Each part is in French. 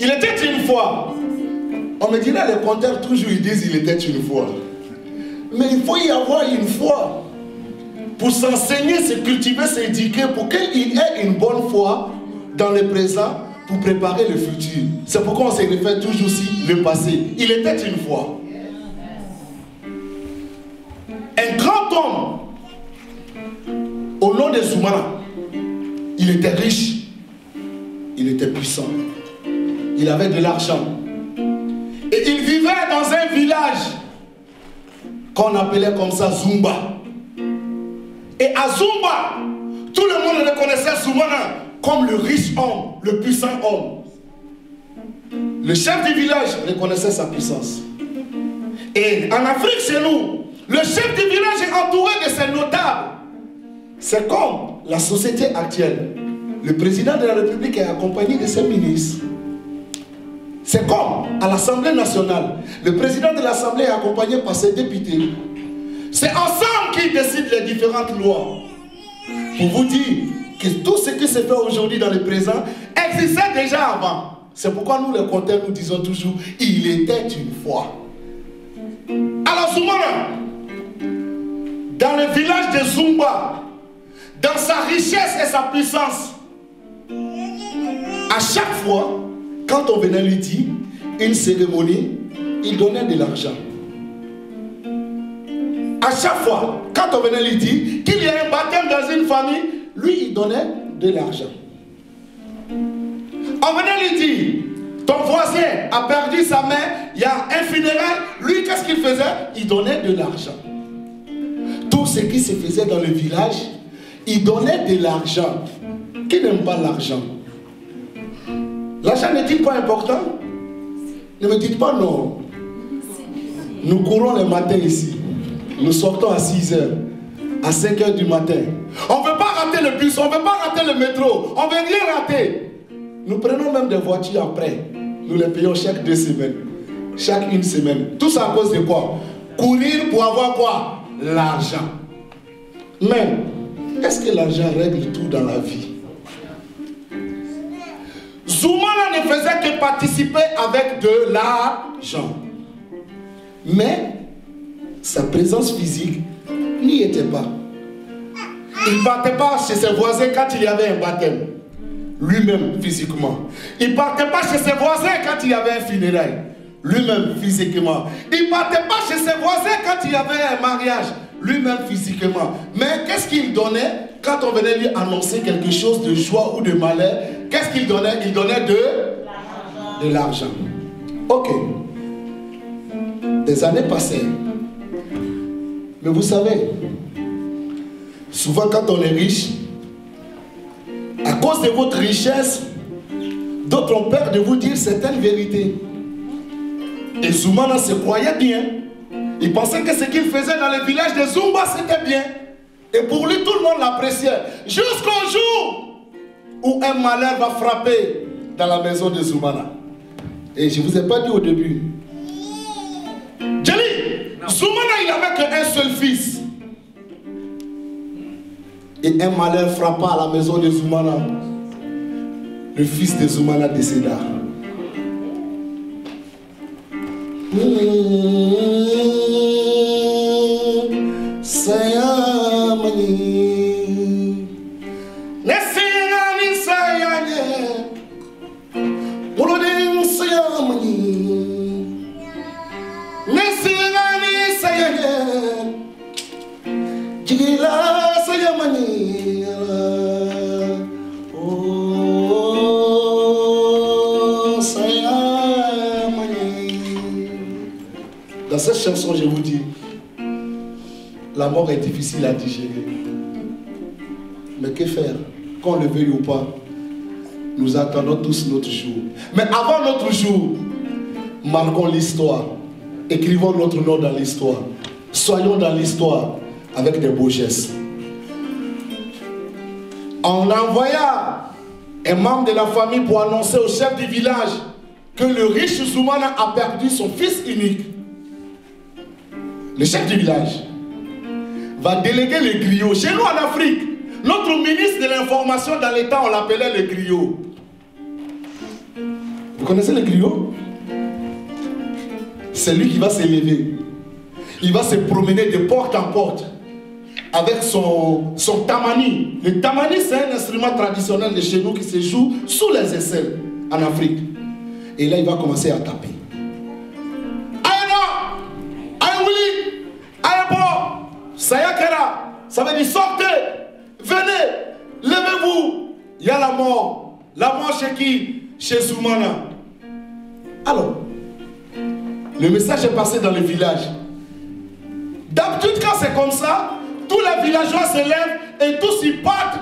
Il était une fois. On me dirait, les compteurs toujours ils disent il était une fois. Mais il faut y avoir une foi. Pour s'enseigner, se cultiver, s'éduquer, pour qu'il ait une bonne foi dans le présent, pour préparer le futur. C'est pourquoi on se réfère toujours aussi le passé. Il était une fois. Un grand homme, au nom de Zoumana, il était riche, il était puissant, il avait de l'argent. Et il vivait dans un village qu'on appelait comme ça Zumba. Et à Zumba, tout le monde reconnaissait Zoumana comme le riche homme, le puissant homme. Le chef du village reconnaissait sa puissance. Et en Afrique, chez nous, le chef du village est entouré de ses notables. C'est comme la société actuelle. Le président de la République est accompagné de ses ministres. C'est comme à l'Assemblée nationale. Le président de l'Assemblée est accompagné par ses députés. C'est ensemble qu'ils décident les différentes lois. Pour vous dire que tout ce qui se fait aujourd'hui dans le présent existait déjà avant. C'est pourquoi nous les compteurs nous disons toujours il était une fois. Alors Zoumana, dans le village de Zumba, dans sa richesse et sa puissance, à chaque fois, quand on venait lui dire une cérémonie, il donnait de l'argent. À chaque fois, quand on venait lui dire qu'il y a un baptême dans une famille, lui, il donnait de l'argent. On venait lui dire, ton voisin a perdu sa mère, il y a un funérail, lui, qu'est-ce qu'il faisait? Il donnait de l'argent. Tout ce qui se faisait dans le village, il donnait de l'argent. Qui n'aime pas l'argent? L'argent n'est-il pas important? Ne me dites pas non. Nous courons le matin ici. Nous sortons à 6 h, à 5 h du matin. On ne veut pas rater le bus, on ne veut pas rater le métro, on ne veut rien rater. Nous prenons même des voitures après. Nous les payons chaque 2 semaines, chaque 1 semaine. Tout ça à cause de quoi? Courir pour avoir quoi? L'argent. Mais, est-ce que l'argent règle tout dans la vie? Zoumana ne faisait que participer avec de l'argent. Mais, sa présence physique n'y était pas. Il ne partait pas chez ses voisins quand il y avait un baptême. Lui-même physiquement. Il ne partait pas chez ses voisins quand il y avait un funérail. Lui-même physiquement. Il ne partait pas chez ses voisins quand il y avait un mariage. Lui-même physiquement. Mais qu'est-ce qu'il donnait quand on venait lui annoncer quelque chose de joie ou de malheur? Qu'est-ce qu'il donnait? Il donnait de l'argent. Ok. Des années passées. Mais vous savez, souvent quand on est riche, à cause de votre richesse, d'autres ont peur de vous dire certaines vérités. Et Zoumana se croyait bien. Il pensait que ce qu'il faisait dans le village de Zumba, c'était bien. Et pour lui, tout le monde l'appréciait. Jusqu'au jour où un malheur va frapper dans la maison de Zoumana. Et je ne vous ai pas dit au début. Jelly, Zoumana, il n'avait qu'un seul fils. Et un malheur frappa à la maison de Zoumana. Le fils de Zoumana décéda. Dans cette chanson, je vous dis, la mort est difficile à digérer. Mais que faire? Qu'on le veuille ou pas, nous attendons tous notre jour. Mais avant notre jour, marquons l'histoire. Écrivons notre nom dans l'histoire. Soyons dans l'histoire avec des beaux gestes. On envoya un membre de la famille pour annoncer au chef du village que le riche Zoumana a perdu son fils unique. Le chef du village va déléguer le griot. Chez nous en Afrique, notre ministre de l'information dans l'État, on l'appelait le griot. Vous connaissez le griot? C'est lui qui va s'élever. Il va se promener de porte en porte avec son tamani. Le tamani, c'est un instrument traditionnel de chez nous qui se joue sous les aisselles en Afrique. Et là, il va commencer à taper. Sayakera, ça veut dire sortez, venez, levez-vous. Il y a la mort. La mort chez qui? Chez Zoumana. Alors, le message est passé dans le village. D'habitude, quand c'est comme ça, tous les villageois se lèvent et tous y partent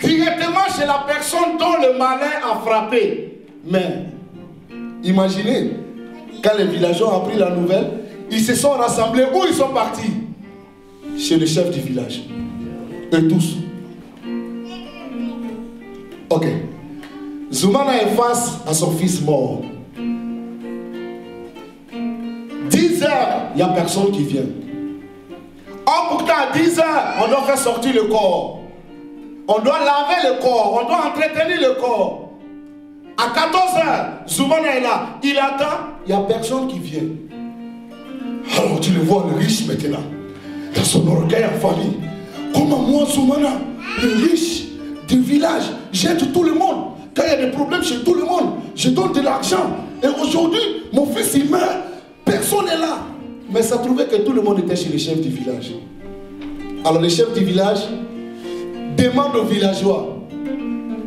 directement chez la personne dont le malin a frappé. Mais, imaginez, quand les villageois ont appris la nouvelle, ils se sont rassemblés. Où ils sont partis? Chez le chef du village. Eux tous. Ok. Zoumana est face à son fils mort. 10 heures, il n'y a personne qui vient. Or, pourtant, à 10 heures, on doit faire sortir le corps. On doit laver le corps. On doit entretenir le corps. À 14 heures, Zoumana est là. Il attend, il n'y a personne qui vient. Alors, tu le vois, le riche maintenant. Dans son orgueil en famille. Comment moi, Zoumana, le riche du village, j'aide tout le monde. Quand il y a des problèmes chez tout le monde, je donne de l'argent. Et aujourd'hui, mon fils il meurt, personne n'est là. Mais ça trouvait que tout le monde était chez le chef du village. Alors le chef du village demande aux villageois,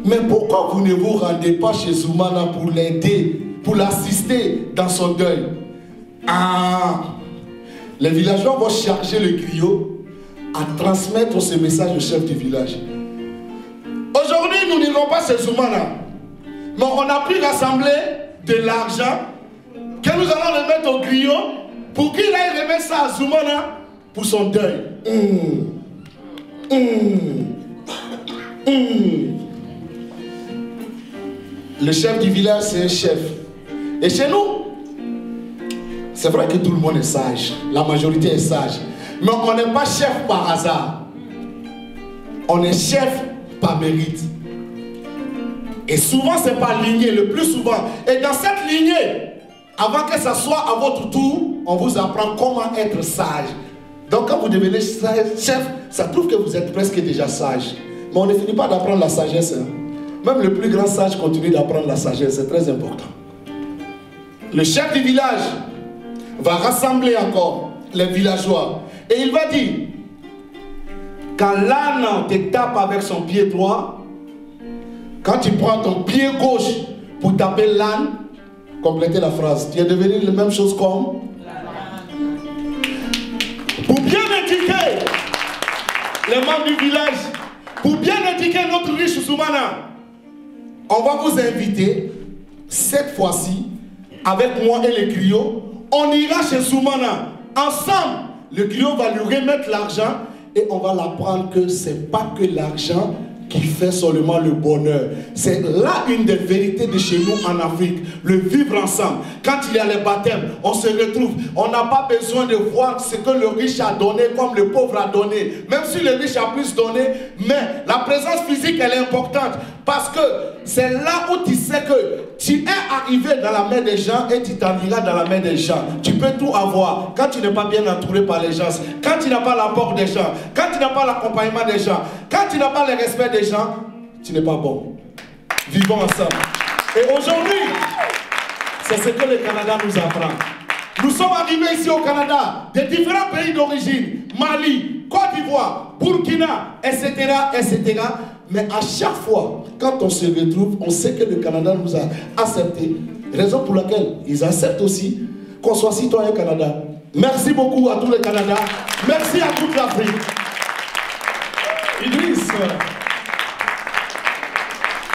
mais pourquoi vous ne vous rendez pas chez Zoumana pour l'aider, pour l'assister dans son deuil? Ah, les villageois vont charger le griot à transmettre ce message au chef du village. Aujourd'hui, nous n'irons pas chez Zoumana, mais on a pu rassembler de l'argent que nous allons remettre au griot pour qu'il aille remettre ça à Zoumana pour son deuil. Le chef du village, c'est un chef. Et chez nous, c'est vrai que tout le monde est sage. La majorité est sage. Mais on n'est pas chef par hasard. On est chef par mérite. Et souvent, ce n'est pas lignée, le plus souvent. Et dans cette lignée, avant que ça soit à votre tour, on vous apprend comment être sage. Donc quand vous devenez chef, ça prouve que vous êtes presque déjà sage. Mais on ne finit pas d'apprendre la sagesse. Hein. Même le plus grand sage continue d'apprendre la sagesse, c'est très important. Le chef du village va rassembler encore les villageois. Et il va dire, quand l'âne te tape avec son pied droit, quand tu prends ton pied gauche pour taper l'âne, complétez la phrase, tu es devenu la même chose comme... Pour bien éduquer les membres du village, pour bien éduquer notre riche Zoumana, on va vous inviter, cette fois-ci, avec moi et les griots, on ira chez Zoumana. Ensemble, le griot va lui remettre l'argent et on va l'apprendre que ce n'est pas que l'argent qui fait seulement le bonheur. C'est là une des vérités de chez nous en Afrique, le vivre ensemble. Quand il y a les baptêmes, on se retrouve. On n'a pas besoin de voir ce que le riche a donné comme le pauvre a donné. Même si le riche a plus donné, mais la présence physique, elle est importante. Parce que c'est là où tu sais que tu es arrivé dans la main des gens et tu t'en iras dans la main des gens. Tu peux tout avoir quand tu n'es pas bien entouré par les gens, quand tu n'as pas l'apport des gens, quand tu n'as pas l'accompagnement des gens, quand tu n'as pas le respect des gens, tu n'es pas bon. Vivons ensemble. Et aujourd'hui, c'est ce que le Canada nous apprend. Nous sommes arrivés ici au Canada, de différents pays d'origine, Mali, Côte d'Ivoire, Burkina, etc., etc. Mais à chaque fois, quand on se retrouve, on sait que le Canada nous a acceptés. Raison pour laquelle ils acceptent aussi qu'on soit citoyen Canada. Merci beaucoup à tous les Canadiens. Merci à toute l'Afrique. Idriss.